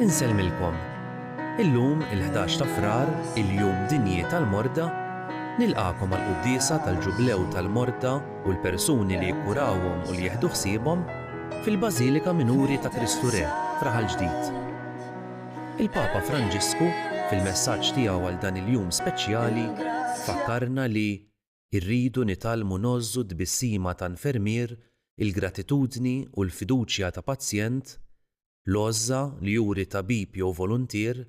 Insellmilkom. Illum il-11 ta' Frar, il-Jum Dinji tal-Morda, nilqakom għall-quddiesa tal-Ġublew tal-Morda u l-persuni li jikkurawhom u li jieħdu ħsiebhom fil-Bażilika Minuri ta' Kristu Re f'Raħal Ġdid. Il-Papa Franġisku fil-messaġġ tiegħu għal dan il-jum speċjali fakkarna li rridu nitalmu nożżu d-bissima ta' nfermier, il-gratitudni u l-fiduċja ta' pazjent, l-għoża li juri tabib jew voluntier,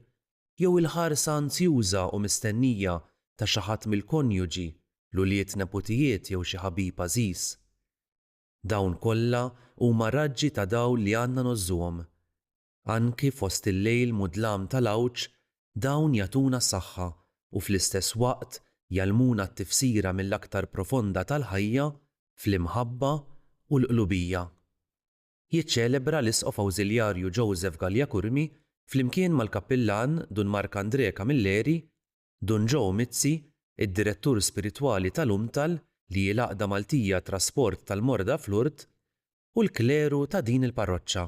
jew il-ħarsa anzjuża u mistennija ta' xi ħadd mill-konjuġi, l-uliet neputijiet jew xi ħabib għażiż. Dawn kollha huma raġġi ta' dawn li għandna nożżuhom. Anki fost il-lejl mudlam tal-għawġ dawn jagħtuna s-saħħa u fl-istess waqt jgħallmuna t-tifsira mill-aktar profonda tal-ħajja fl-imħabba u l-qlubija. Jiċċelebra l-Isqof Awżiljarju Joseph Gallia Kurmi flimkien mal-Kappillan Dun Mark Andrea Camilleri, Dun Joe Mizzi, id-direttur spiritwali tal-Umtal li l-Għaqda Maltija Trasport tal-Morda fl-Urt u l-kleru ta' din il-parroċċa.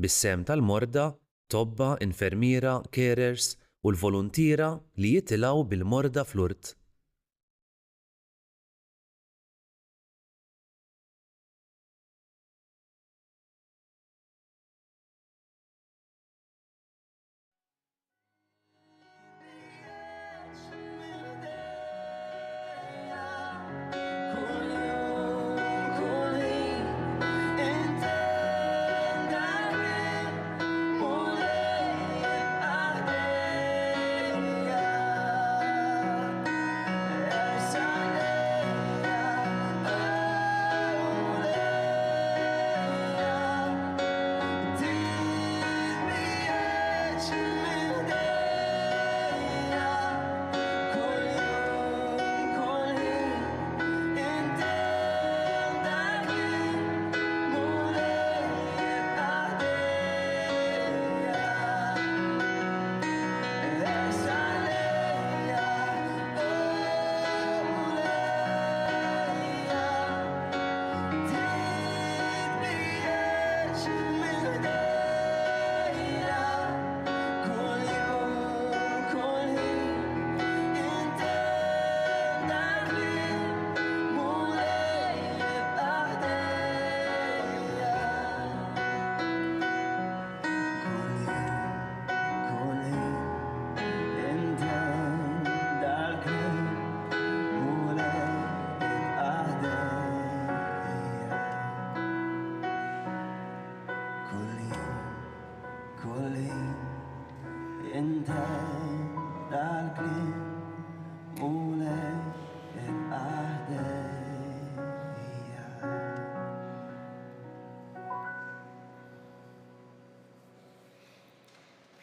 Bis-sem tal-Morda, tobba, infermiera, carers u l-volontira li jitilgħu bil-Morda fl-Urt.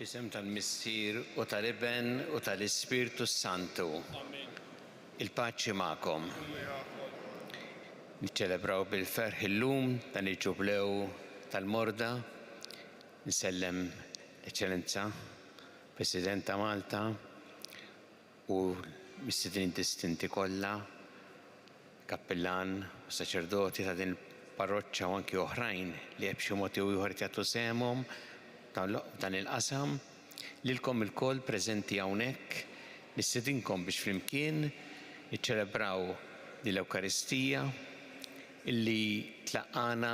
Bisem tal-Missier u tal-Iben u tal-Ispirtu Santu. Il-paċi magħkom. Niċċelebraw bil-ferħ illum dan il-Ġublew tal-Morda. Nisellem l-Eċċellenza President ta' Malta u mistednin distinti kollha, kappillan u saċerdoti ta' din il-parroċċa u anki oħrajn li b'xi mod jew ieħor jagħtu sehemhom dan il-qasam lilkom il-koll preżenti hawnhekk nistedinkom biex flimkien niċċelebraw din l-Ewkaristija illi tlaqqana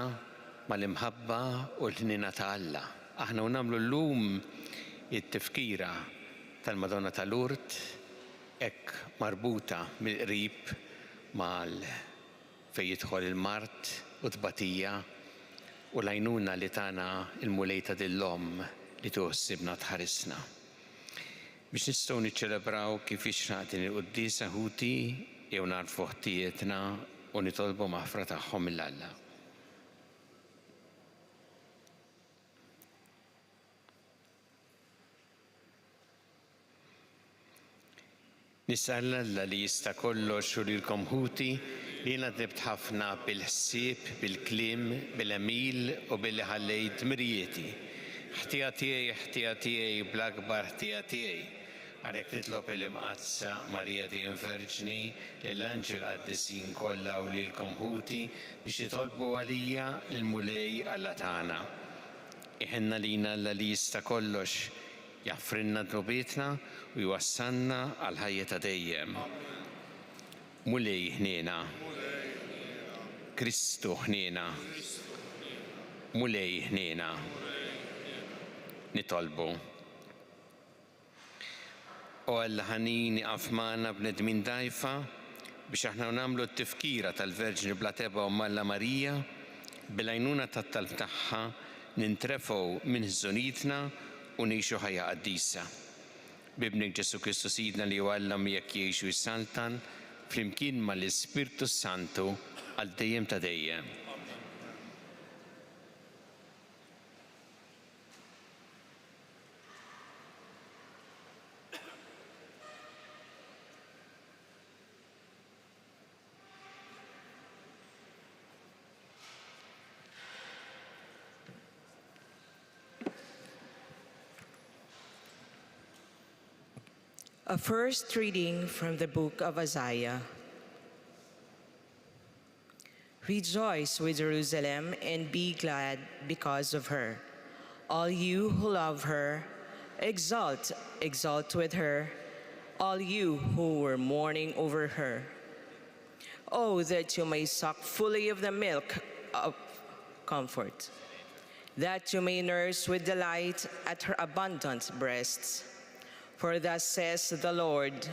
mal-imħabba u l-ħnina ta' Alla. Aħna nagħmlu llum it-tifkira tal-Madonna tal-Urt hekk marbuta mill-qrib mal fejn jidħol il-Mart u tbatija u l-għajnuna li tagħna il-mulejta dill-Omm li tuħsibna tħarisna. Biex nistgħu niċċelebraw kif ixraq din il-Quddiesa Ħuti jew narfu ħtietna u nitolbu maħfra tagħhom mill-Alla. Nis'Alla li jista' kollox u lilkom Ħuti li jiena tnibt ħafna bil-ħsieb, bil-kliem, bil-emil u billi ħallejt mirjieti. Ħtija tiegħi bl-akbar ħtija tiegħi. Għalhekk nitlob il-Imqazza Marija di Verġni lill-Anġel Qaddisin kollha u lilkom Ħuti biex jitolbu għalija l-mulej Alla tagħna. iħenna lina li jista' kollox jaffrinna drobietna u jwassalna għal ħajja ta' dejjem. Mulej ħniena. Kristu ħniena. Mulej ħniena. Nitolbu. U għall-ħanin iqaf magħna bnedmin dajfa biex aħna nagħmlu t-tifkira tal-Verġni Blateba u Malla Marija bil-għajnuna tat-talb tagħha nintrefgħu minn ħżunietna u ngħixu ħajja qaddisa. Bibnik Ġesu Kristu Sidna li għallam jekk jgħixu jissaltan flimkien mal-Ispirtu Santu għal dejjem ta' dejjem. A first reading from the book of Isaiah. Rejoice with Jerusalem and be glad because of her. All you who love her, exult, exult with her, all you who were mourning over her. Oh, that you may suck fully of the milk of comfort, that you may nurse with delight at her abundant breasts. For thus says the Lord,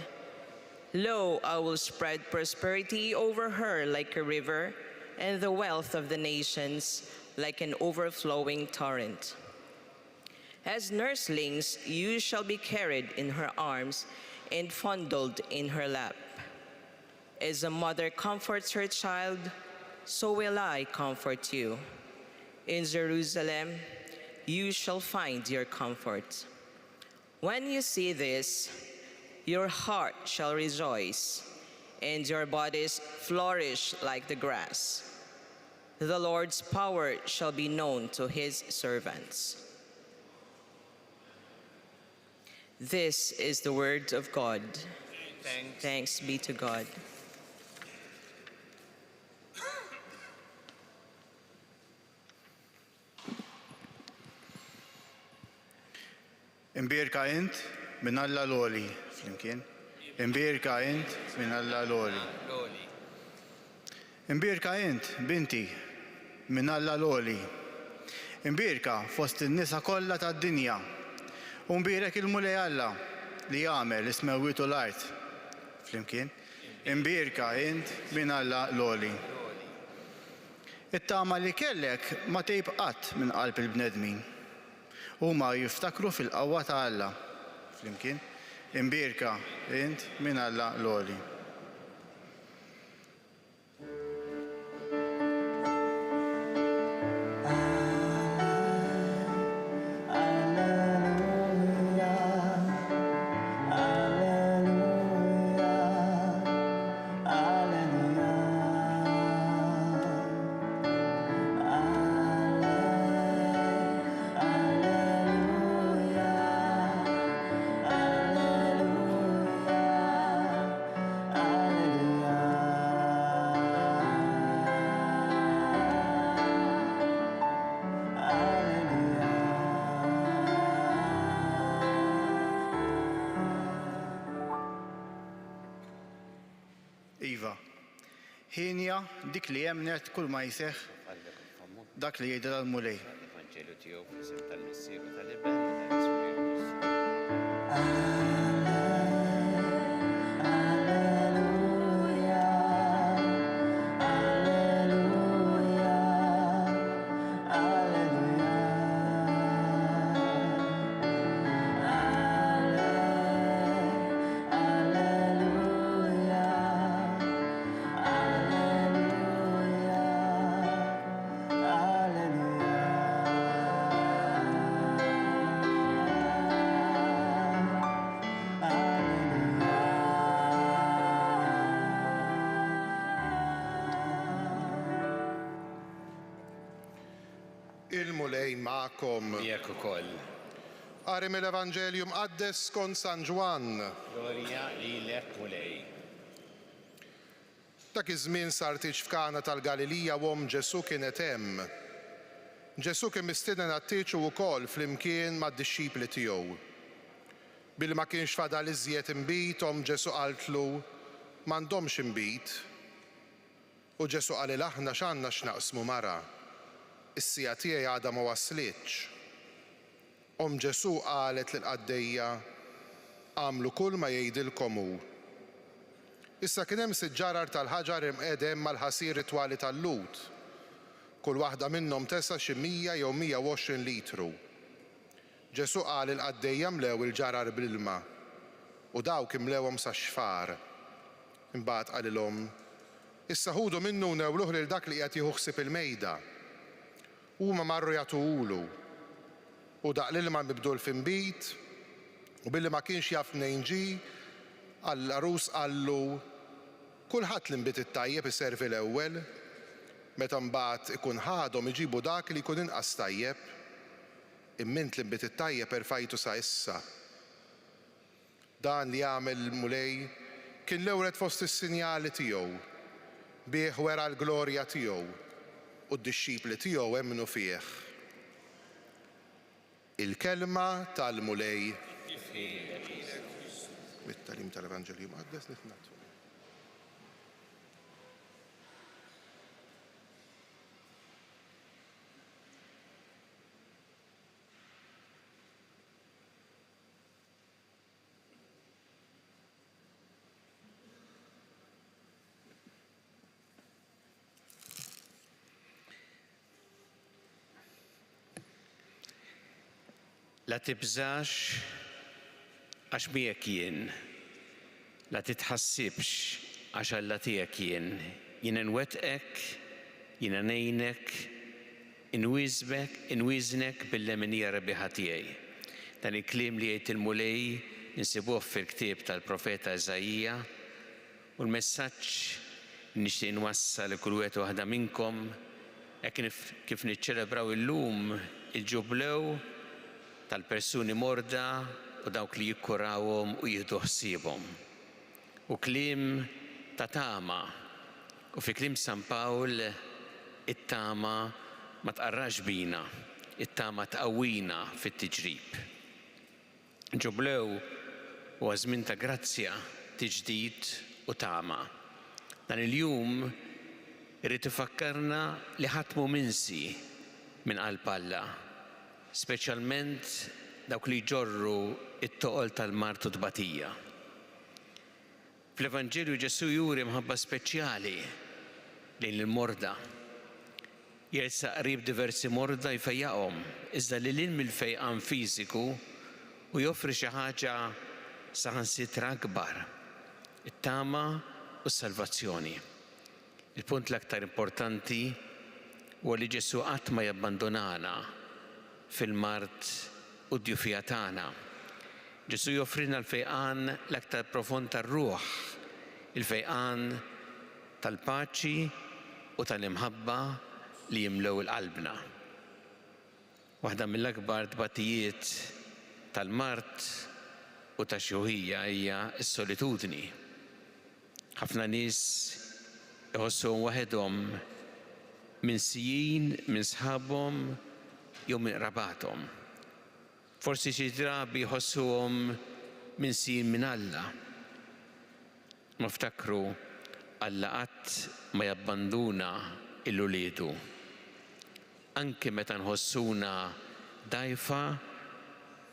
Lo, I will spread prosperity over her like a river, and the wealth of the nations like an overflowing torrent. As nurslings, you shall be carried in her arms and fondled in her lap. As a mother comforts her child, so will I comfort you. In Jerusalem, you shall find your comfort. When you see this, your heart shall rejoice, and your bodies flourish like the grass. The Lord's power shall be known to his servants. This is the word of God. Thanks be to God. Imbirka int minn Alla loli, flimkien. Imbirka int minn Alla loli. Imbirka int binti minn Alla loli. Imbirka fost in-nisa kollha tad-dinja. U mbirek il-mulej Alla li jagħmel ismewwiet u l-art. Flimkien. Imbirka int minn Alla loli. It-tama li kellek ma tgħib qatt minn qalb il-bnedmin. Huma jiftakru fil-qawwa ta' Alla. Flimkien, imbirka int minn Alla loli. Iva, ħinja dik li jemnet kull ma jseħħ dak li jgħidha l-mulej. Il-mulej ma'kom. Jekk ukoll. Qari mill-Evanġelju mqaddes skont San Ġwan. Glorja lilek mulej. Dak iż-żmien sar tiġ f'Kana tal-Galilija u Ġesu kienet hemm. Ġesu kien mistieden għat-tieċu wkoll flimkien mad-dixxipli tiegħu. Billi ma kienx fadal iżjed inbit, Ġesu qaltlu m'għandhomx inbit. U Ġesu qalil aħna x'għandna x'naqsmu mara, is-sija tiegħi għadha ma waslitx. Ġesu qalet lill-qaddejja għamlu kull ma jgħidilkom hu. Issa kien hemm sitt ġarar tal-ħaġar imqedem mal-ħasir ritwali tal-lut. Kull waħda minnhom tesa' xi 100 jew 120 litru. Ġesu qal il-qaddejja mlew il-ġarar bl-ilma u dawk imlewhom sax-xfar. Imbagħad qalilhom issa ħudu minnu newluh lil dak li qed jieħu ħsieb il-mejda. Huma marru jagħtuhulu u daq l-ilma mibdul f'inbit u billi ma kienx jaf mnejn ġie għall-arus qallu kulħadd l-inbit it-tajjeb iservi l-ewwel, meta mbagħad ikun ħadhom iġibu dak li jkun inqas tajjeb, immint l-inbit it-tajjeb erfajtu sa issa. Dan li jagħmel mulej kien l-ewwel fost is-sinjali tiegħu, bih wera l-glorja tiegħu u d-dixxipli tiegħu emmnu fih. Il-kelma tal-mulej. Mit-talim tal-Evanġelju Mqaddes nitnatu. La tibżax għax miegħek jien, la titħassibx għax Alla tiegħek jien. Jien nwettqek, jien ngħinek, inwiżnek bil-leminija rebbieħa tiegħi. Dan il-kliem li jgħid il-mulej insibuh fil-ktieb tal-profeta Eżajija u l-messaġġ nixtieq nwassal li kull wieħed waħda minnkom kif niċċelebraw illum il-ġublew tal-persuni morda u dawk li jikkurawhom u jieħdu ħsiebhom. U kliem ta' tama. U fi kliem San Pawl it-tama ma tqarrax bina, it-tama tqawwina fit-tiġrib. Ġublew huwa żmien ta' grazzja, tiġdid u tama. Dan il-jum irid ifakkarna li ħadd mhu minsi minn qalb Alla, speċjalment dawk li jġorru it-toqol tal-mart u tbatija. Fl-Evanġelju Ġesu juri mħabba speċjali lejn il-morda. Jersaq qrib diversi morda jfejjaqhom, iżda lil hinn mill-fejqan fiżiku u joffri xi ħaġa saħansitra akbar, it-tama u s-salvazzjoni. Il-punt l-aktar importanti huwa li Ġesu qatt ma jabbandonana fil-mart u d-djufija tagħna. Ġesu joffrina l-fejqan l-aktar profond tar-ruħ, il-fejqan tal-paċi u tal-imħabba li jimlew il-qalbna. Waħda mill-akbar tbatijiet tal-mart u tax-xuħija hija s-solitudni. Ħafna nies iħossuhom waħedhom minsijin minn sħabhom jew minn qrabathom. Forsi xi drabi jħossuhom minsijin minn Alla. Ma ftakru Alla qatt ma jabbanduna il-uliedu. Anke meta nħossuna dgħajfa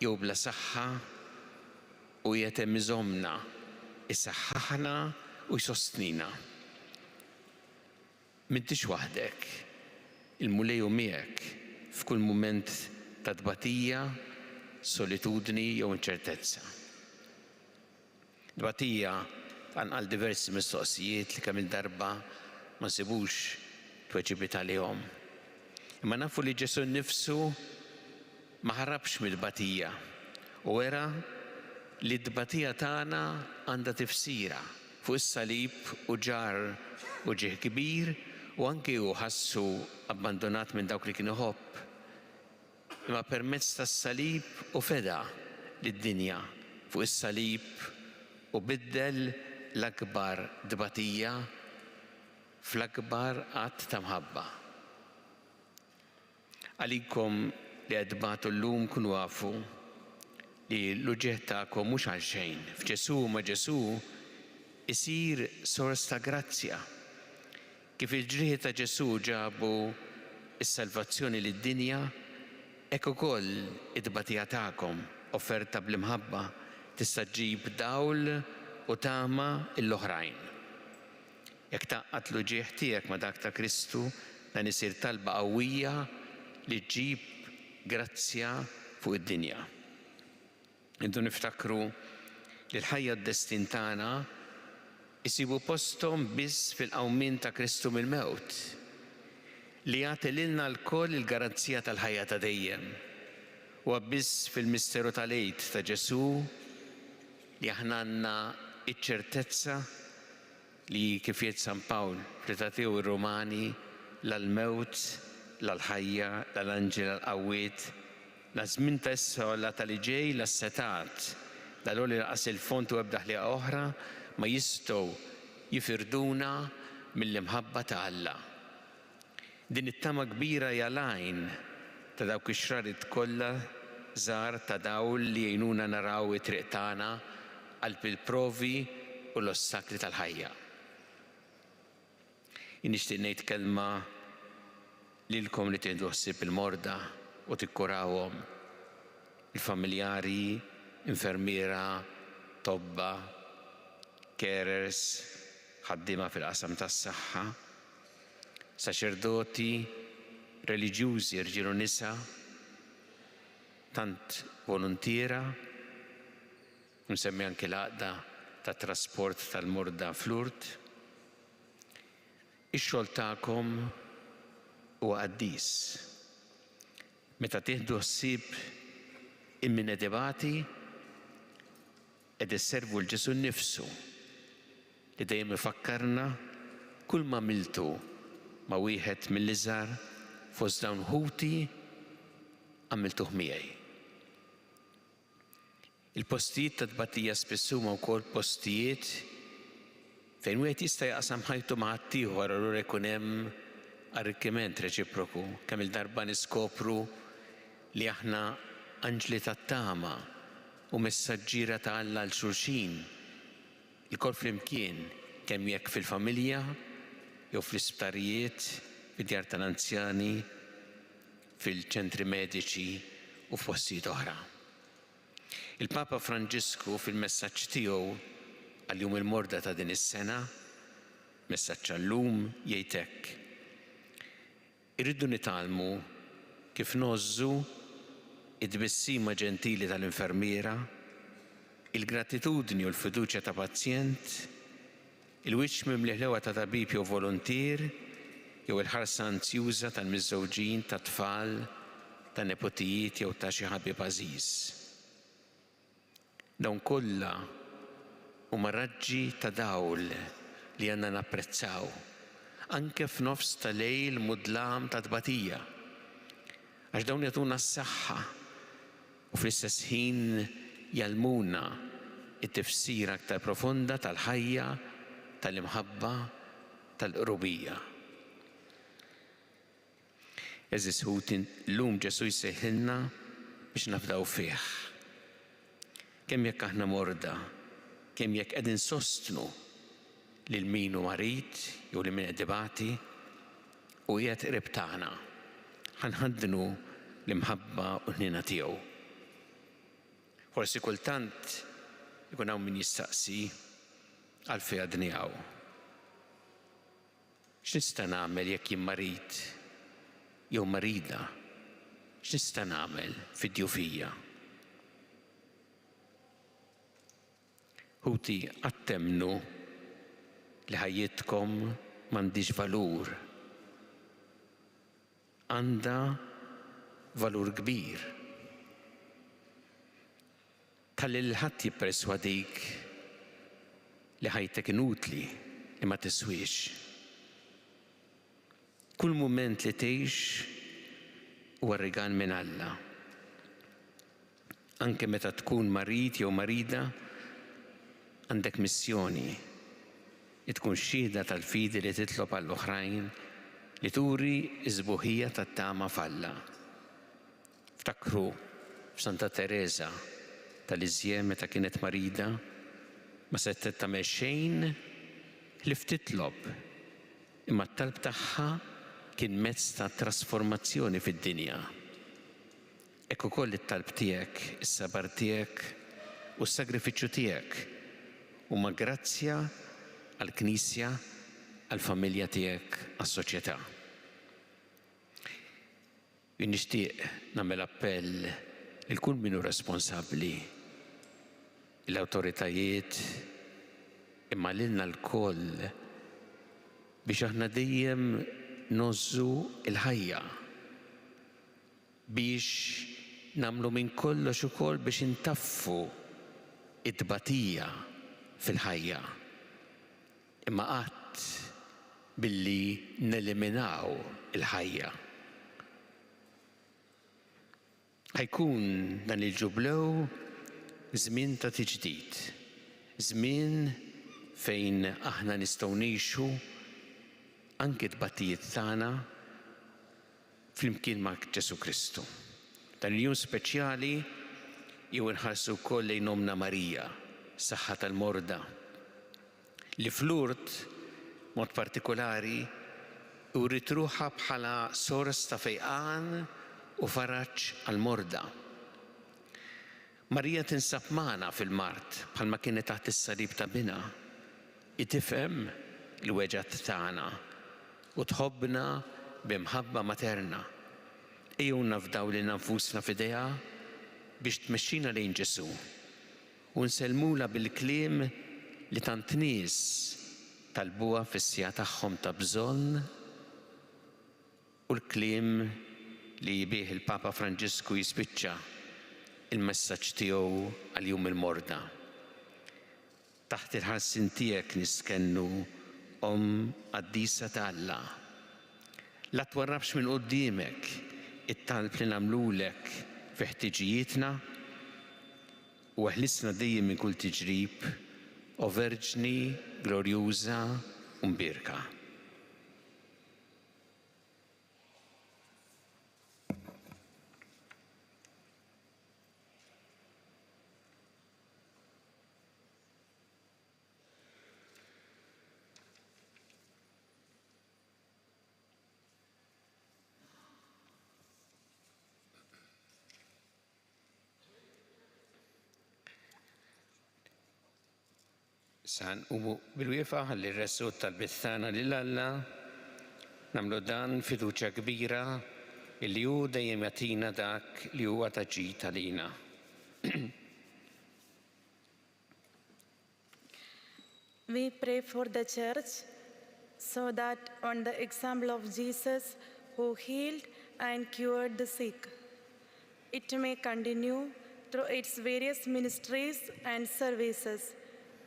jew bla saħħa u jetem iżomna, isaħħaħna u jsostnina. M'intix waħdek, il-mulej hu miegħek f'kull mument ta' tbatija, solitudni jew inċertezza. Tbatija għal diversi mistoqsijiet li kemm il-darba ma nsibux tweġibiet għalihom. Imma nafu li Ġesu nnifsu ma ħarabx mill-tbatija u wera li d-tbatija tagħna għandha tifsira fuq is-salib u ġar u ġieħ kbir u anke hu ħassu abbandonat minn dawk li kienu ħobb. Imma permezz tas-salib u feda lid-dinja fuq is-salib u biddel l-akbar tbatija fl-akbar qatt ta' mħabba. Għalikom li għedbatu l-lum kun wafu li l-uġieħ ta'kom mhux għal xejn. F'Ġesu ma Ġesu isir sors ta' grazzja. Kif il-ġrieħi ta' Ġesu ġabu is-salvazzjoni lid-dinja, hekk ukoll id-tbatija tagħkom offerta bl-imħabba tista' ġġib dawl u tama l-oħrajn. Jekk taqqat l-uġieħ tiegħek ma' dak ta' Kristu, dan isir talba qawwija li ġġib grazzja fuq id-dinja. Intu niftakru li l-ħajja d-destin tagħna isibu posthom biss fil-qawmin ta' Kristu mill-mewt, li jagħti lilna l-koll il-garanzija tal-ħajja ta' dejjem. U biss fil-misteru tal-għid ta' Ġesu li aħna għandna iċ-ċertezza li kif jgħid San Pawl fl-Tratiju r-Rumani l-mewt, l-ħajja, l-anġel, l-qawwiet, l-żmien ta' issa u li ġej, l-setat, l-għoli laqas il-font u ebda ħliqa oħra ma jistgħu jifirduna mill-imħabba ta' Alla. Din it-tama kbira hija lajn ta' dawk ix-xrarid kollha żgħar ta' dawl li jgħinuna naraw it-triq tagħna qalb il-provi u l-ossakli tal-ħajja. Nixtieq ngħid kelma lilkom li tieħdu ħsieb il-morda u tikkurawhom, il-familjari, infermiera, tobba, carers, ħaddiema fil-qasam tas-saħħa, saċerdoti, reliġjużi, irġiel u nisa, tant volontiera, nsemmi anke l-għaqda tat trasport tal-morda fl-Urt. Ix-xogħol tagħkom huwa qaddis. Meta tieħdu ħsieb imminedibati qed isservu l-Ġesu nnifsu li dejjem ifakkarna kull ma miltu ma' wieħed mill-iżgħar fost dawn ħuti għamiltuh miegħi. Il-postijiet ta' tbatija spiss huma wkoll postijiet fejn wieħed jista' jaqsam ħajtu ma' ħaddieħor allura jkun hemm arricchiment reċiproku. Kemm il-darba niskopru li aħna anġli tat-tama u messaġġiera ta' Alla l xulxin, il-kol flimkien kemm jekk fil-familja jew fl-isptarijiet, fid-djar tal-anzjani, fil-ċentri mediċi u f'postijiet oħra. Il-Papa Franġisku fil-messaġġ tiegħu għal-jum il-morda ta' din is-sena, messaġġ għallum jgħid hekk: irridu nitgħallmu kif nożżu id-tbissima ġentili tal-infermiera, il-gratitudni u l-fiduċja ta' pazjent, il-wiċċ mimli ħlewa ta' tabib jew volontier, jew il-ħarsa anzjuża tal-miżżewġin, tat-tfal, ta' nepotijiet jew ta' xi ħabib għażiż. Dawn kollha huma raġġi ta' dawl li għandna napprezzaw anke f'nofs ta' lejl mudlam ta' tbatija, għax dawn jagħtuna s-saħħa u fl-istess ħin jgħallmuna it-tifsira aktar profonda tal-ħajja, tal-imħabba, tal-qrubija. Eżis ħuti llum Ġesu jsejħilna biex nafdaw fih. Kemm jekk aħna morda, kemm jekk qegħdin sostnu lil min hu marit jew lil min qed ibati u qiegħed qrib tagħna, ħanħaddnu l-imħabba u ħniena tiegħu. Forsi kultant ikun hawn min jistaqsi għalfejn għadni hawn. X'nista' nagħmel jekk jien marit jew marida? X'nista' nagħmel fid-djufija? Ħuti għattemnu li ħajjitkom m'għandix valur. Għandha valur kbir. Ħalli l-ħadd jipperswadik li ħajtek inutli li ma tiswix. Kull mument li tgħix huwa rigal minn Alla. Anke meta tkun marid jew marida għandek missjoni li tkun xhieda tal-fidi li titlob għall-oħrajn li turi ż-sbuħija tat-tama f'Alla. Ftakru f'Santa Teresa tal-Iżjed meta kienet marida ma settet tagħmel xejn li titlob, imma t-talb tagħha kien mezz ta' trasformazzjoni fid-dinja. Hekk ukoll it-talb tiegħek, is-sabar tiegħek u s-sagrifiċċju tiegħek huma grazzja għall-Knisja, għall-familja tiegħek, għas-soċjetà. Nixtieq nagħmel appell lil kull min hu responsabbli, l-awtoritajiet, imma lilna lkoll biex aħna dejjem nożżu l-ħajja, biex nagħmlu minn kollox ukoll biex intaffu it-tbatija fil-ħajja, imma qatt billi neliminaw il-ħajja. Ħajkun dan il-ġublew żmien ta' tiġdid, żmien fejn aħna nistgħu ngħixu anke t-tbatijiet tagħna flimkien ma' Ġesu Kristu. Dan il-jum speċjali jew inħarsu wkoll lejn Omna Marija, saħħa tal-morda, li f'Lourdes mod partikolari urid ruħha bħala sors ta' fejqan u faraġġ għall-morda. Marija tinsab magħna fil-mart bħalma kienet taħt is-salib ta' Bina, tifhem l-weġgħat tagħna u tħobbna b'imħabba materna. Ejjew nafdaw lil nfusna f'idejha biex tmexxina lejn Ġesu u nsellmula bil-kliem li tant nies talbuha fis-sija tagħhom ta' bżonn u l-kliem li jibih il-Papa Franġisku jispiċċa il-messaġġ tiegħu għal-jum il-morda. Taħt il-ħarsien tiegħek niskennu Qaddisa ta' Alla. La twarrabx minn quddiemek it-talb li nagħmlulek fi ħtiġijietna u eħlisna dejjem minn kull tiġrib, o Verġni glorjuża u mbierka. San umu bil-wiefa ħalli r-ressut tal-bittana lil-Alla nagħmlu dan fiduċja kbira illi hu dejjem jagħtina dak li huwa taġġid għalina. We pray for the church so that on the example of Jesus who healed and cured the sick, it may continue through its various ministries and services.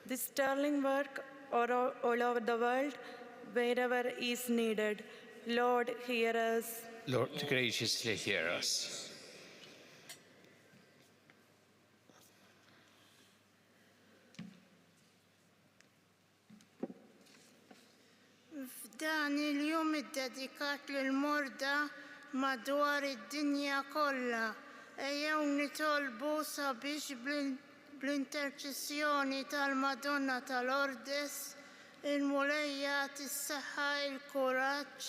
This sterling work all over the world, wherever is needed. Lord, hear us. Lord, graciously hear us. F'dan il-jum id-dedikat lill-morda madwar id-dinja kollha, ejjew nitolbu sabiex bl-interċessjoni tal-Madonna tal-Ordes il-mulejja tissaħħa il-kuraġġ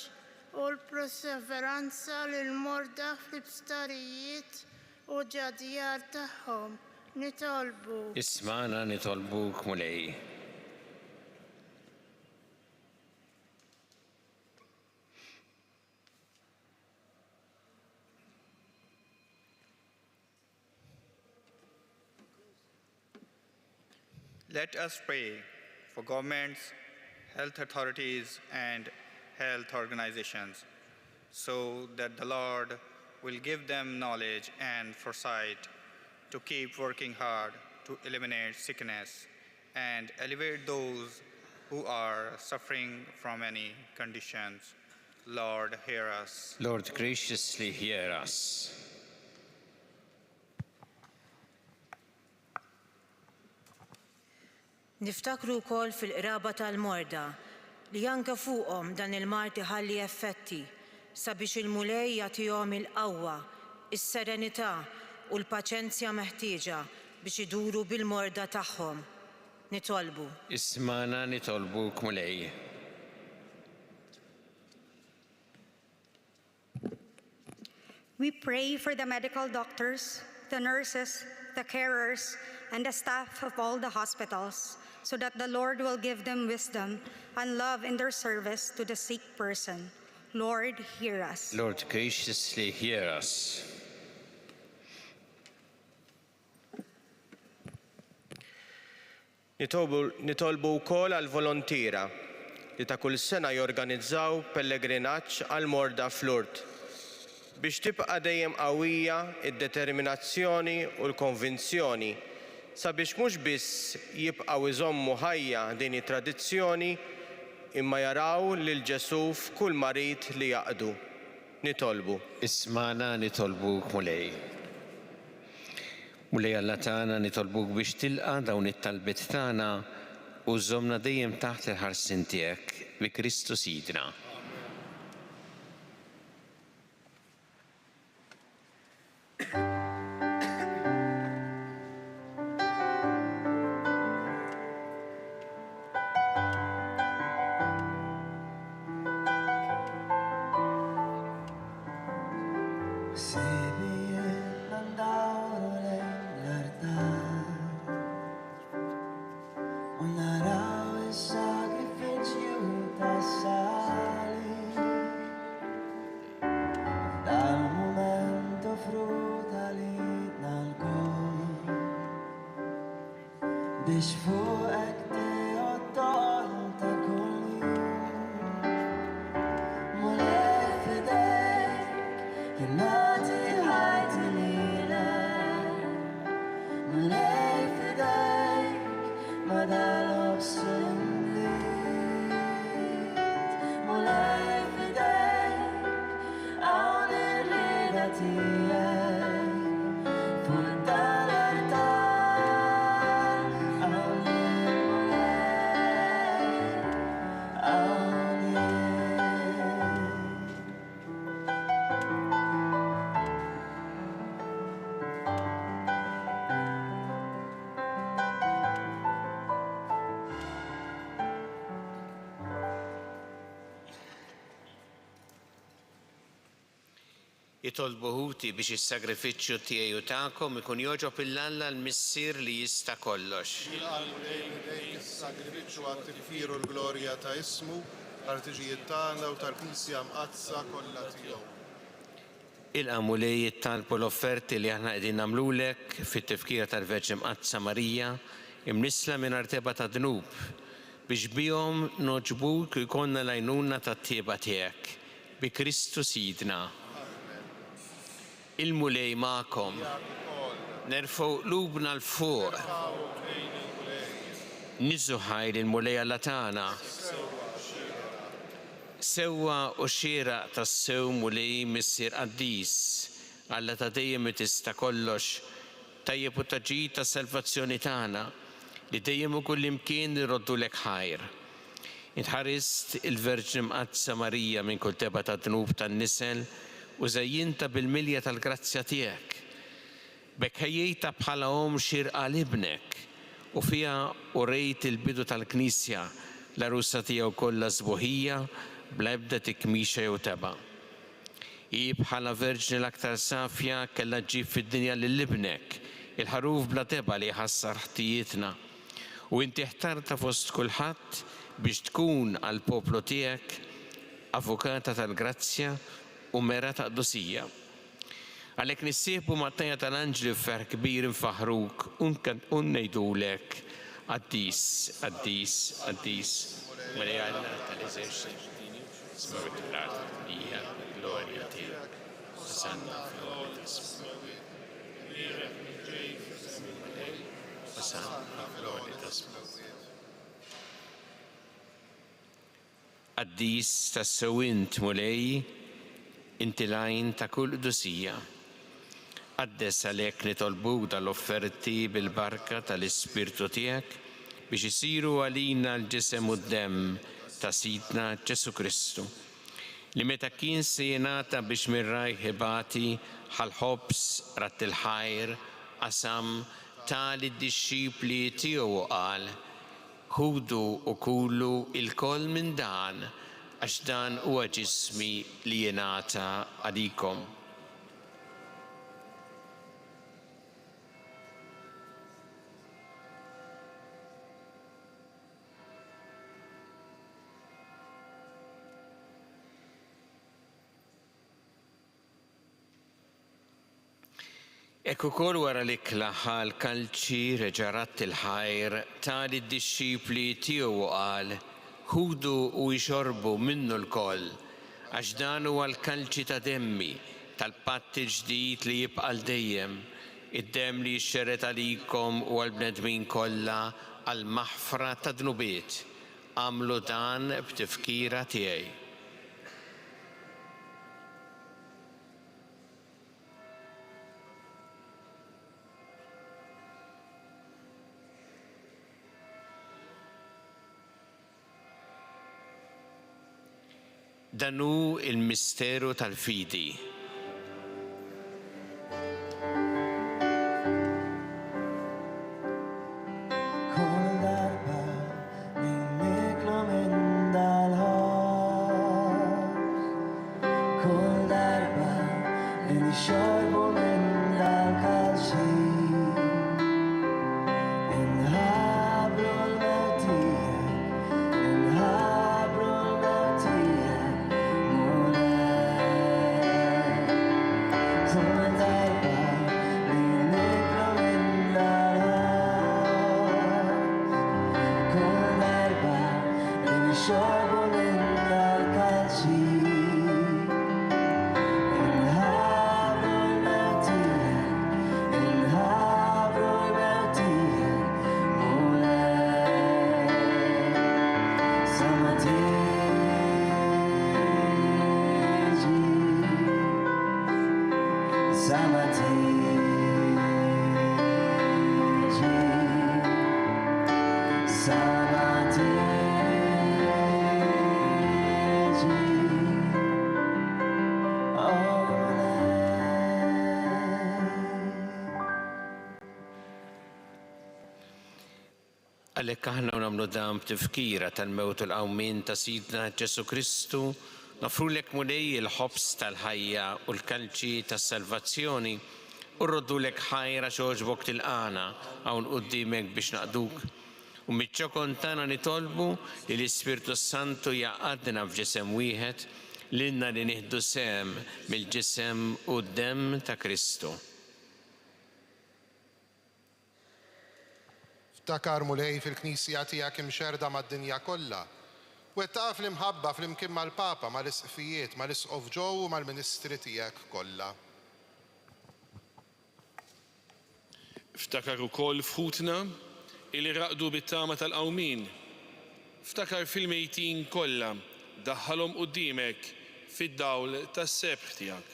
u l-perseveranza lill-morda fl-ibstarijiet u ġadjar tagħhom. Nitolbu. Ismana nitolbuk mulej. Let us pray for governments, health authorities, and health organizations, so that the Lord will give them knowledge and foresight to keep working hard to eliminate sickness and elevate those who are suffering from any conditions. Lord, hear us. Lord, graciously hear us. Niftakru wkoll fil-qraba tal-morda li anke fuqhom dan il-mart iħalli effetti sabiex il-mulej jagħtihom il-qawwa is-serenità u l-paċenzja meħtieġa biex iduru bil-morda tagħhom. Nitolbu. Ismana nitolbuk mulej. We pray for the medical doctors, the nurses, the carers, and the staff of all the hospitals, so that the Lord will give them wisdom and love in their service to the sick person. Lord, hear us. Lord, graciously hear us. Nitolbu wkoll għal volontira li ta' kull sena jorganizzaw pellegrinaġġ għal morda fl-Urt biex tibqa' dejjem qawwija id-determinazzjoni u l-konvinzjoni sabiex mhux biss jibqgħu iżommu ħajja din it-tradizzjoni imma jaraw lil Ġesu f'kull marid li jaqdu. Nitolbu. Ismana nitolbuk mulej. Mulej Alla tagħna nitolbuk biex tilqa' dawn it-talbiet tagħna u żommna dejjem taħt il-ħarsien tiegħek bi Kristu Sidna. Itolbu ħuti biex is-sagrifiċċju tiegħi u tagħkom ikun jogħġob il-Alla l-Missier li jista' kollox. Is-sagrifiċċju għat-tifkir u l-glorja ta' ismu, tal-artiġijiet tagħna u tal-Knisja mqazza kollha tiegħu. Il-qamulej jittalbu l-offerti li aħna qegħdin nagħmlulek fit-tifkira tal-Verġi Mqazza Marija imnisla mingħajr teba ta' dnub biex bihom noġbuk u jkollna l-għajnuna tat-tieba tiegħek bi Kristu Sidna. Il-mulej ma'kom, nerfgħu qlubna l-fuq, niżu ħajr il-mulej Alla tagħna. Sewwa u xieraq tas-sew mulej Missier Qaddis, Alla ta' dejjem tista' kollox, tajjeb u taġid tas-salvazzjoni tagħna li dejjem u kull imkien irroddulek ħajr. Intħarist il-Verġi Mqazza Marija minn kull teba ta' dnub tan-nisel u żejjinta bil-milja tal-grazzja tiegħek. B'hekk ħejjejta bħala xirqa libnek u fiha urejt il-bidu tal-Knisja l-arusa tiegħu kollha żbuħija bla ebda tikmixxa jew teba. Hi bħala Verġni l-aktar safja kellha ġġib fid-dinja lil ibnek il-ħaruf bla teba li jħassar ħtijietna u inti ħtarta fost kulħadd biex tkun għall-poplu tiegħek avukata tal-grazzja u mera ta' qdusija. Għalhekk nissieħbu mat-tajja tal-anġli f'ferħ kbir infaħruk u ngħidulek Qaddis, Qaddis, Qaddis. Mulej Alla tal-eżerċiti, smawi tal-art hija glorja tiegħek. Osanna fl-għoli tas-smawi. Osanna fl-għoli tas-smawi. Qaddis tas-sewint mulej inti lajn ta' kull qdusija. Qaddes għalhekk nitolbuk dal-offerti bil-barka tal-Ispirtu tiegħek biex isiru għalina l-ġisem u d-demm ta' Sidna Ġesu Kristu. li meta kien se jingħata biex mir-rajħ ibati ħal-ħobs rat il-ħajr qasam tali d-dixxipli tiegħu qal: ħudu u kulu il-koll minn dan għax dan huwa ġismi li jingħata għalikom. Ekku kol wara l-ikla ħal-kalċi reġarat il-ħajr tali d-dixxipli tiegħu qal: ħudu u jxorbu minnu l-koll għax dan huwa l-kalċi ta' demmi tal-patt ġdid li jibqa' dejjem, id-demm li jxxerret għalikom u għall-bnedmin kollha għall-maħfra ta' dnubiet. Għamlu dan b'tifkira tiegħi. Dan hu il-misteru tal-fidi. Kull darba li niklu minn dal-ħobs, kull darba li nixxorbu minn dal-kalċi, inħabru l-mewtijek, inħabru l-mewtijek. Għalhekk aħna nagħmlu dan b'tifkira tal-mewt u l-qawmien ta' Sidna Ġesu Kristu, nofrulek mulej il-ħobs tal-ħajja u l-kalċi tas-salvazzjoni u rroddulek ħajra xogħġbok tilqana hawn quddiemek biex naqduk. U miċ-ċokon tagħna nitolbu li l-Ispirtu Santu jaqgħadna f'ġisem wieħed lilna li nieħdu sehem mill-ġisem u d-demm ta' Kristu. Ftakar mulej fil-Knisja tiegħek imxerda mad-dinja kollha. Wettaq fl-imħabba fl-imkien mal-Papa, mal-isqfijiet, mal-isqof ġew u mal-ministri tiegħek kollha. Ftakar ukoll fħutna illi raqdu bit-tama tal-qawmin. Ftakar fil-mejtin kollha daħħalhom quddiemek fid-dawl tas-sebħ tiegħek.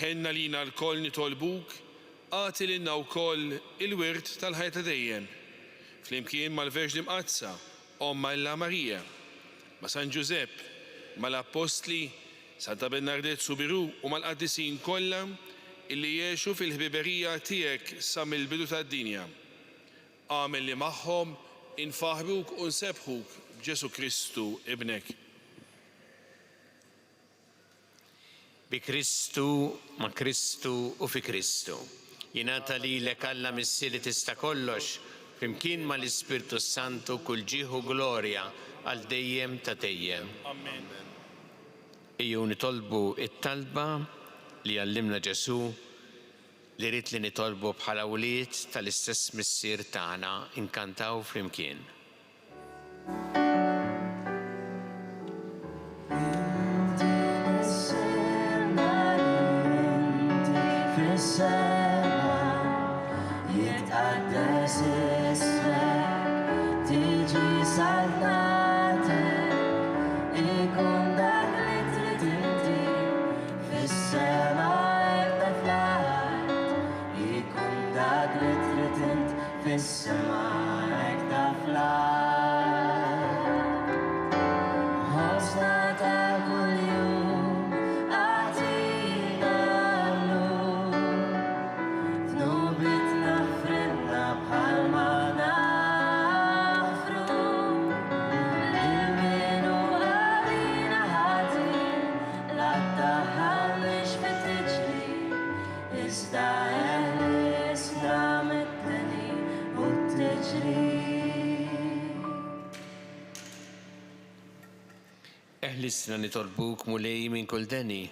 Ħenna lina l-koll nitolbuk għati lilna wkoll il-wirt tal-ħajja ta' dejjem, flimkien mal-Verġni Mqazza, Omma illa Marija, ma' San Ġusepp, mal-Apostli, Santa Bernardet Subiru u mal-qaddisin kollha illi jgħixu fil-ħbiberija tiegħek sa mill-bidu tad-dinja. Għamel li magħhom infaħruk u nsebħuk b'Ġesu Kristu ibnek. Bi Kristu, ma' Kristu u fi Kristu. Jingħata lilek Alla Missi li tista' kollox, flimkien mal-Ispirtu Santu kull ġieħu glorja għal dejjem ta' dejjem. Amen. Ejjew nitolbu it-talba li għallimna Ġesu li rrid li nitolbu bħala wlied tal-istess missier tagħna inkantaw flimkien. Fis-sema hekk ta' fl-art. nfissna nitolbuk mulej minn kull deni.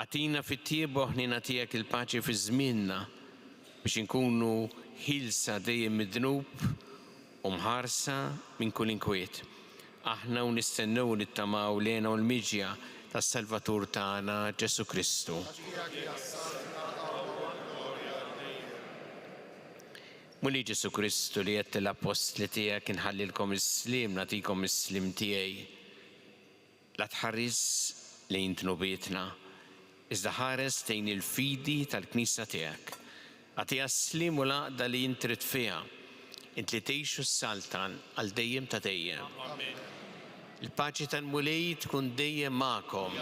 Atina fit-tieba ħnina tiegħek il-paċi fi żmienna biex inkunu ħilsa dejjem mid-dnub u mħarsa minn kull inkwiet. Aħna u nistennew nittamaw lejna u l-miġja tas-Salvatur tagħna Ġesu Kristu. Muli Ġesu Kristu li qed l-apostli tiegħek inħallilkom is-slim nagħtikom is-slim tiegħi. La tħares lejn tnubietna, iżda ħares lejn il-fidi tal-Knisja tiegħek. Għatiha s-slim u l-għaqda li jintrid fiha, int li tgħixu s-saltan għal dejjem ta' dejjem. Il-paċi tal-mulej tkun dejjem magħkom.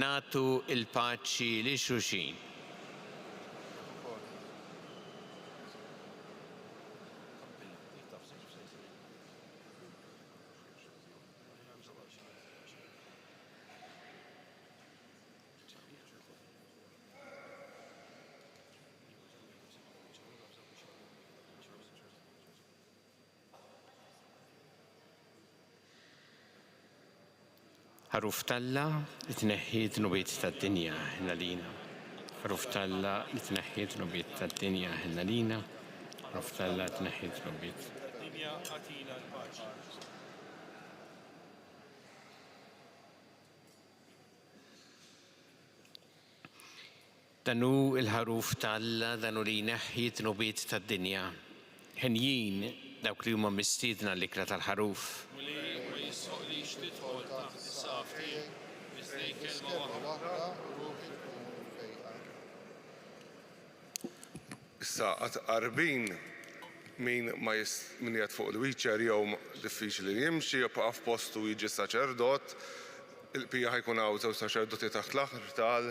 Nagħtu il-paċi li xulxin. Ħaruf talla li tneħħi nubiet tad-dinja ħinna lina. Ħaruf talla li tneħħi nubiet tad-dinja ħinna lina. Ħaruf talla li tneħħi nubiet. Danu il-ħaruf talla danu li jneħħi nubiet tad-dinja. Ħenjin dawk li huma mistiedna l-ikra tal-ħaruf. Issa qarbin min jgħid fuq il-wheelchair jew diffiċli li jimxi jew baqa' f'postu jiġi saċerdot, il-qbija ħajkun hawn żewġ saċerdoti taħt l-artal,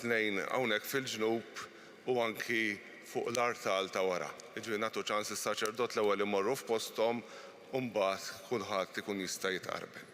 tnejn hawnhekk fil-ġnub u anki fuq l-artal ta' wara. Jiġifieri nagħtu ċans is-saċerdot l-ewwel imorru f'posthom u mbagħad kulħadd ikun jista' jitqarben.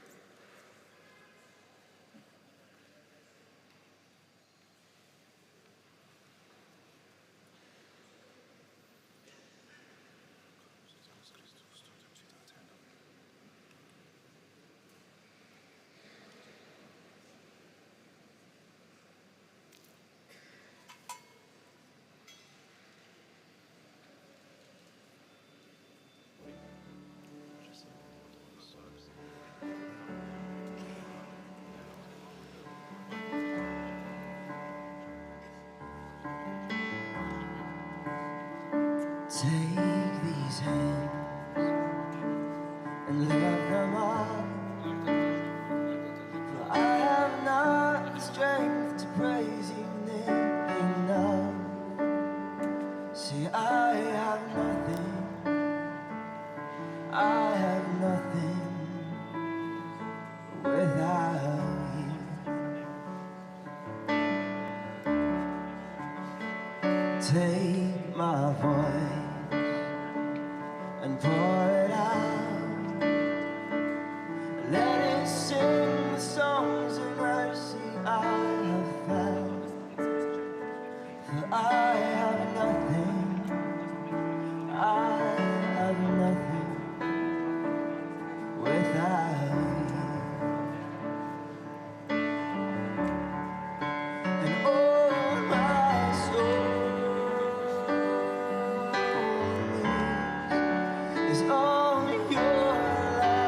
Take these hands and lift them up, for I have not the strength to praise you enough. See, I have nothing, without you. Take my voice and pour it out. Let it sing the songs of mercy I have found. For I have nothing, without you. And all my soul is on your love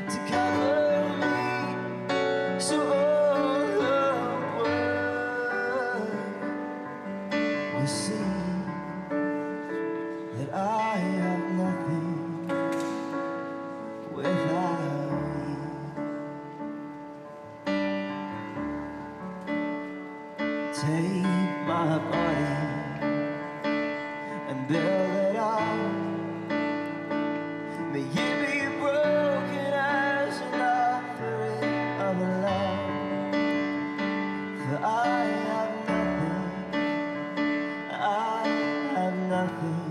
to cover me, so all the world will see that I have nothing without you. Take my body and build it up. May it be broken as an offering of love. For I have nothing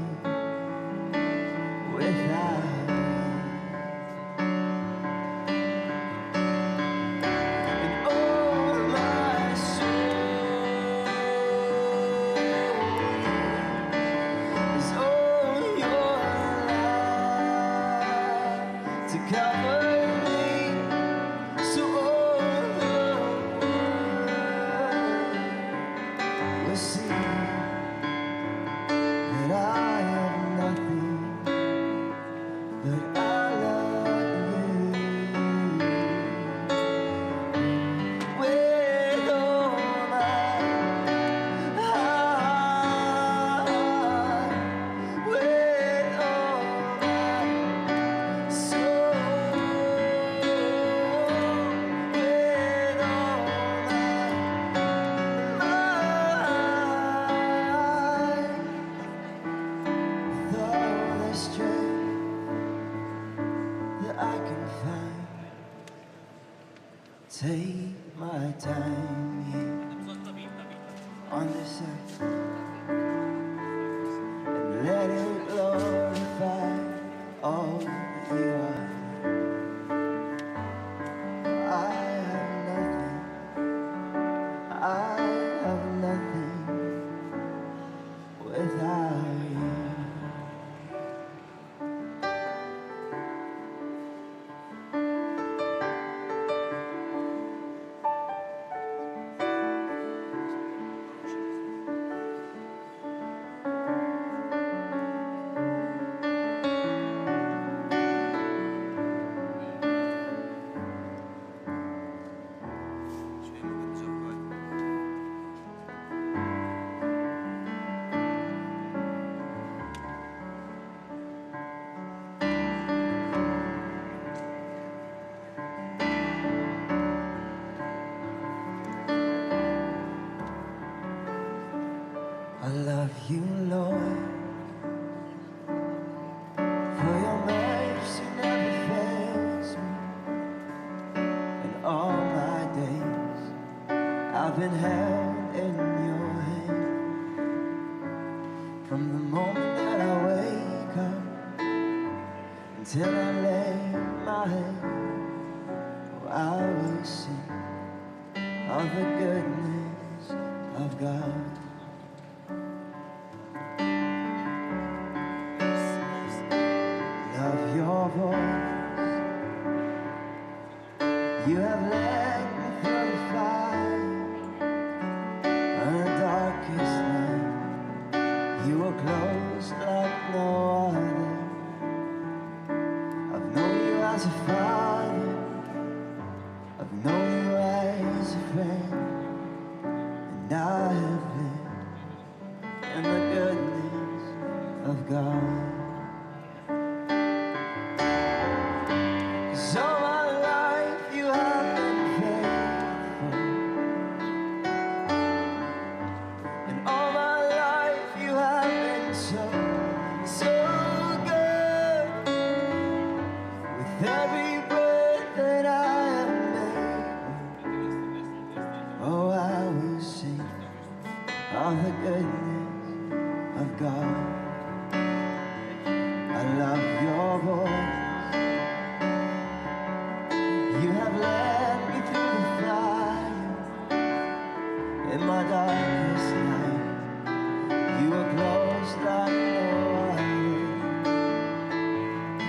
without you. And all my soul take my time here on this earth and let it glorify all that you are. I have nothing without you. I love you, Lord, for your mercy never fails me. In all my days, I've been held in your hand. From the moment that I wake up until I lay my head, oh, I will sing of the goodness of God. Your voice, you have led me through the fire and the darkest night. You were close like no other. I've known you as a father, I've known you as a friend, and I have lived in the goodness of God. All my life you have been faithful, and all my life you have been so, so good. With every breath that I have made, oh, I will sing of the goodness of God. I love your voice. You have led me through the fire in my darkest night. You were close like no other.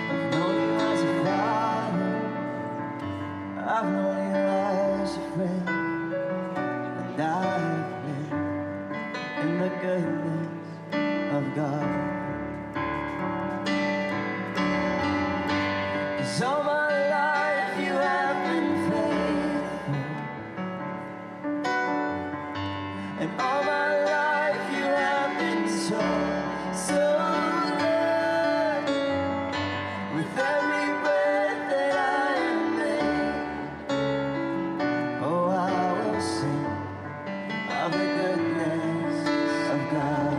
I've known you as a father, I've known you as a friend, and I have lived in the goodness of God. 'Cause all my life you have been faithful, and all my life you have been so, so good. With every breath that I am made, oh, I will sing of the goodness of God.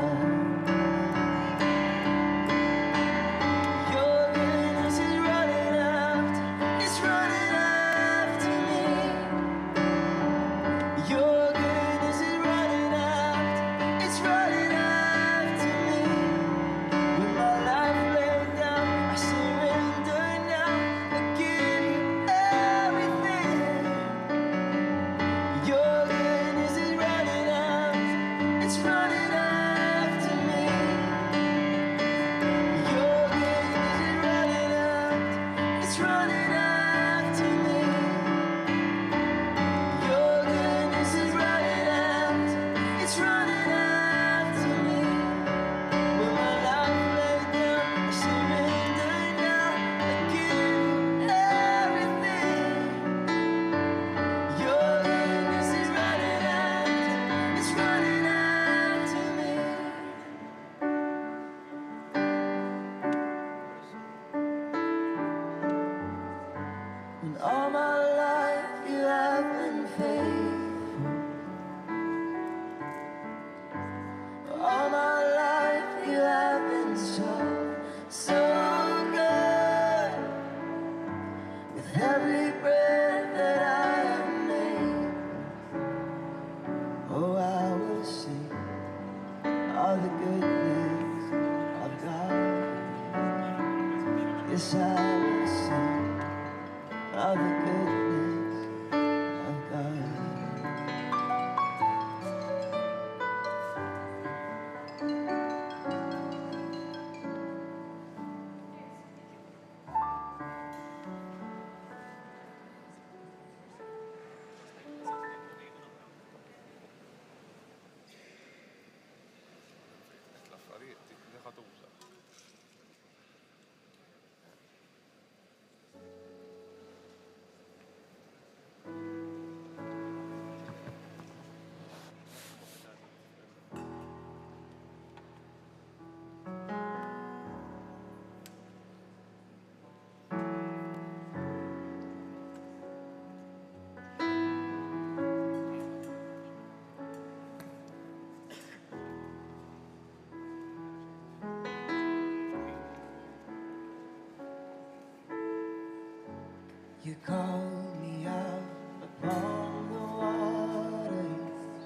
You called me out upon the waters,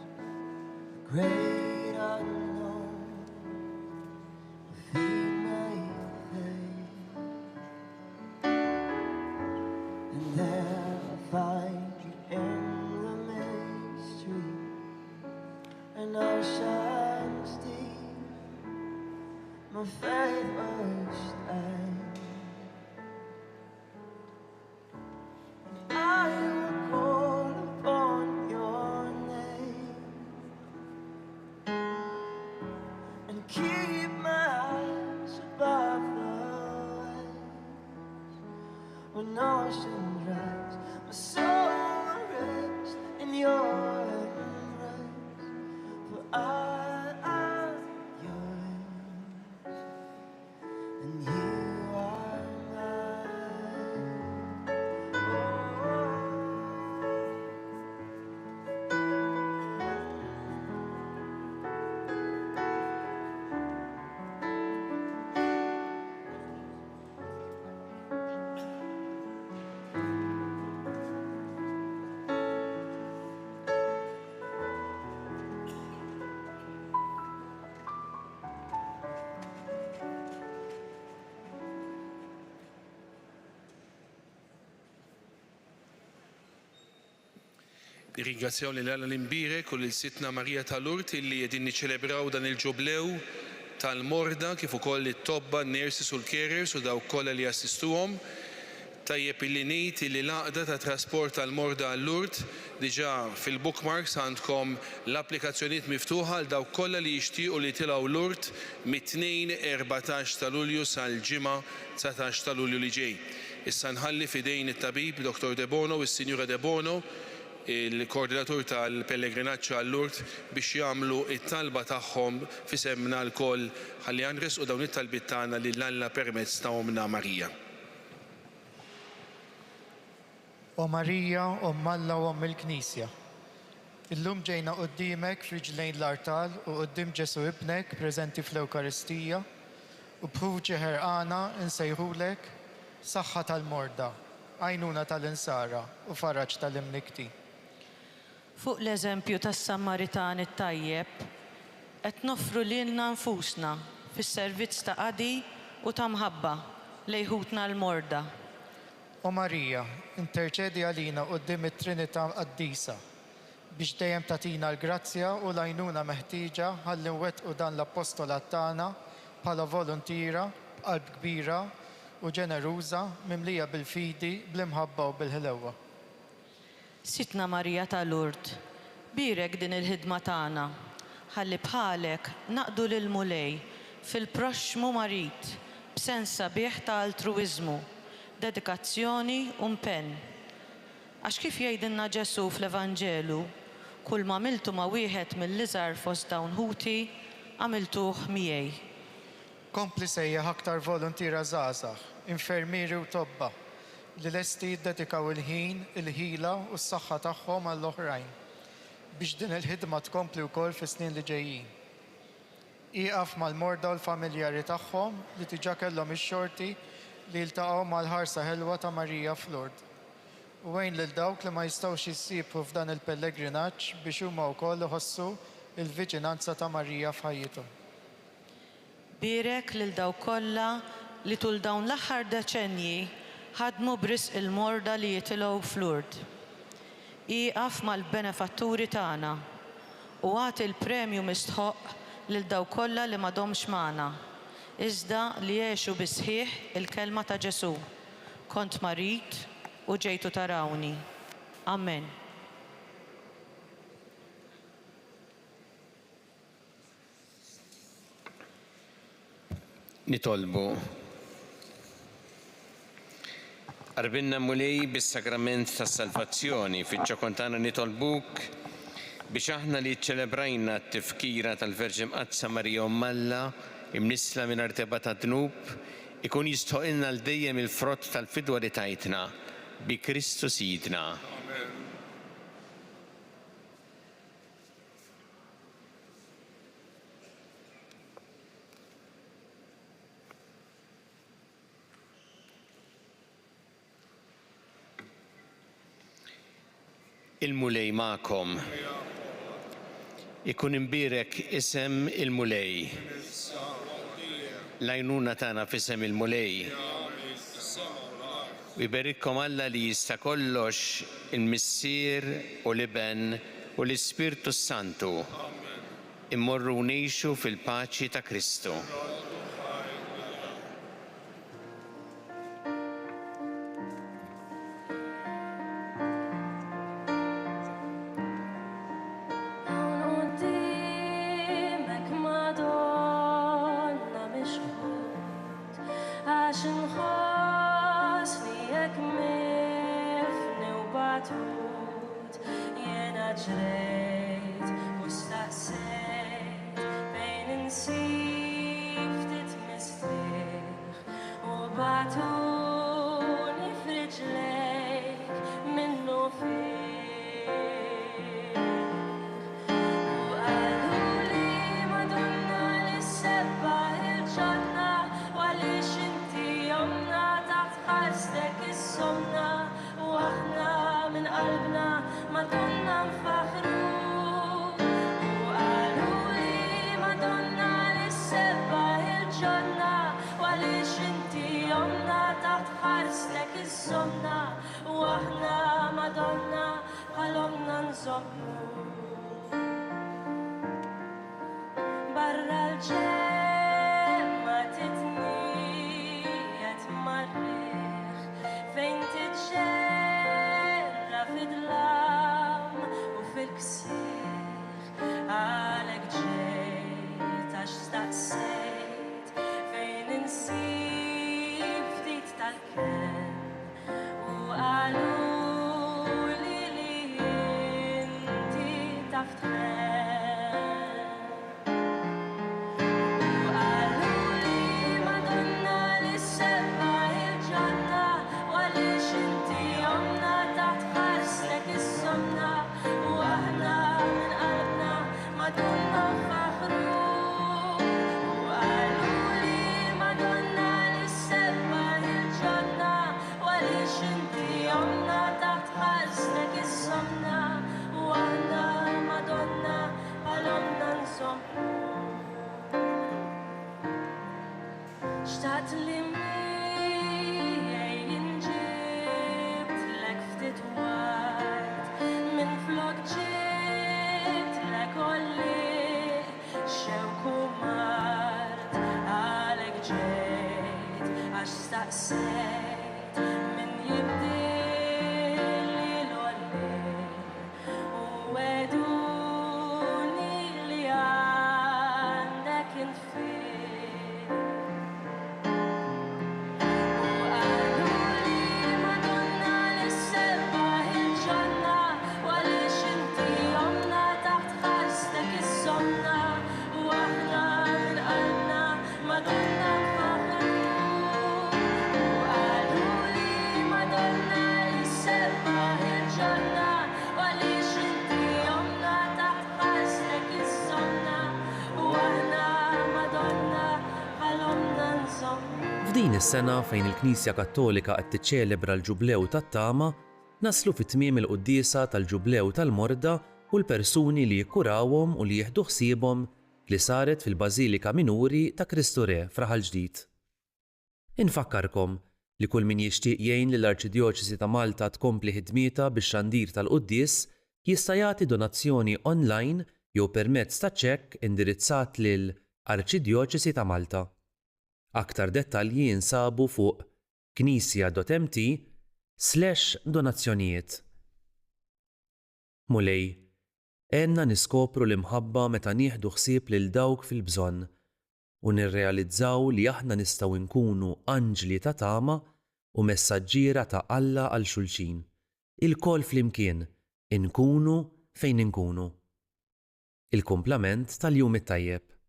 the great unknown, to feed my faith. And there I find you in the mystery, and oceans deep, my faith will stand. I will call upon your name and keep my eyes above the waves. When oceans rise, my soul will rest in your embrace. For I am yours, and you are mine. Nirringrazzjaw lil Alla l-imbirek u lil Sitna Marija tal-Urt illi qegħdin niċċelebraw dan il-ġublew tal-morda kif ukoll it-tobba, n-nurses u l-carers u dawk kollha li jassistuhom. Tajjeb illi ngħid illi l-għaqda ta' trasport tal-morda għall-Urt diġà fil-bookmarks għandkom l-applikazzjonijiet miftuħa għal dawk kollha li jixtiequ li tilgħu l-Urt mit-2-14 ta' Lulju sal-ġimgħa 19 ta' Lulju li ġej. Issa nħalli f'idejn it-tabib Dr. De Bono u s-Sinjura De Bono, il-koordinatur tal-pellegrinaġġ għall-Urt biex jagħmlu it-talba tagħhom f'isemna l-koll ħalli nresqu dawn it-talbiet tagħna lil Alla permezz ta' Omna Marija. O Marija, Alla u il-Knisja, illum ġejna qudiemek f'riġlejn l-artal u quddiem Ġesu ibnek preżenti fl-Ewkaristija u b'ħuġi ħerqana nsejħulek saħħa tal-morda, għajnuna tal-insara u faraġġ tal-imnikti. Fuq l-eżempju tas-Samaritan it-tajjeb, qed noffru lilna nfusna fis-servizz ta' qadi u ta' mħabba lejħutna l-morda. O Marija, interċedi għalina quddiem it-Trinità Qaddisa biex dejjem tagħtina l-grazzja u l-għajnuna meħtieġa ħalli nwettqu dan l-appostolat tagħna bħala volontira, b'qalb kbira u ġeneruża mimlija bil-fidi, bl-imħabba u bil-ħelewwa. Sitna Marija tal-Urt, birek din il-ħidma tagħna, ħalli bħalek naqdu lil mulej fil-proxmu marit b'sens sabiħ ta' altruiżmu, dedikazzjoni u mpenn. Għax kif jgħidilna Ġesu fl-Evanġelu, kull ma għamiltu ma' wieħed mill-iżgħar fost dawn ħuti, għamiltuh miegħi. Kompli sejjaħ aktar volontira żgħażagħ, infermieri u tobba li lesti jiddedikaw il-ħin, il-ħila u s-saħħa tagħhom għall-oħrajn biex din il-ħidma tkompli wkoll fis-snin li ġejjin. Ieqaf mal-morda u l-familjari tagħhom li diġà kellhom ix-xorti li jiltaqgħu mal-ħarsa ħelwa ta' Marija f'Lourdes. U wejn lil dawk li ma jistgħux jissiebu f'dan il-pellegrinaġġ biex huma wkoll iħossu il-viġinanza ta' Marija f'ħajjithom. Birek lil dawk kollha li tul dawn l-aħħar deċenji ħadmu brisq il-morda li jitilgħu f'Lourdes. Ieqaf mal-benefatturi tagħna u għati l-premju mistħoq lil dawk kollha li m'għadhomx magħna, iżda li jgħixu bi sħiħ il-kelma ta' Ġesu. Kont marit u ġejtu tarawni. Amen. Nitolbu. Arbinna mulej bis-sakrament tas-salvazzjoni fiċ-ċakontana nitolbuk biex aħna li ċelebrajna t-tifkira tal-Verġi Mqazza Marija Alla imnisla minn arteba ta' dnub ikun jistħoqilna l-dejjem il-frott tal-fidwa li tajtna bi Kristu Sidna. Il-mulej ma'kom. Ikun imbirek isem il-mulej. Lajnuna tagħna f'isem il-mulej. U jberikkom Alla li jista' kollox il-Missier u l-Iben u l-Ispirtu Santu. Immorru ngħixu fil-paċi ta' Kristu. F'din is-sena fejn il-Knisja Kattolika qed tiċċelebra l-Ġublew tat-Tama, naslu fit-tmiem il-quddiesa tal-Ġublew tal-Morda u l-persuni li jikkurawhom u li jieħdu ħsiebhom li saret fil-Bażilika Minuri ta' Kristu Re f'Raħal Ġdid. Infakkarkom li kull min jixtieq jgħin lill-Arċidjoċesi ta' Malta tkompli ħidmietha bix-xandir tal-quddies jista' jagħti donazzjoni online jew permezz ta' ċekk indirizzat lil Arċidjoċesi ta' Malta. Aktar dettalji jinsabu fuq knisja.mt/donazzjonijiet. Mulej, għenna niskopru l-imħabba meta nieħdu ħsieb lil dawk fil-bżonn u nirrealizzaw li aħna nistgħu nkunu anġli ta' tama u messaġġiera ta' Alla għal xulxin. Il-kol flimkien, inkunu fejn inkunu. Il-kumplament tal-jum it-tajjeb.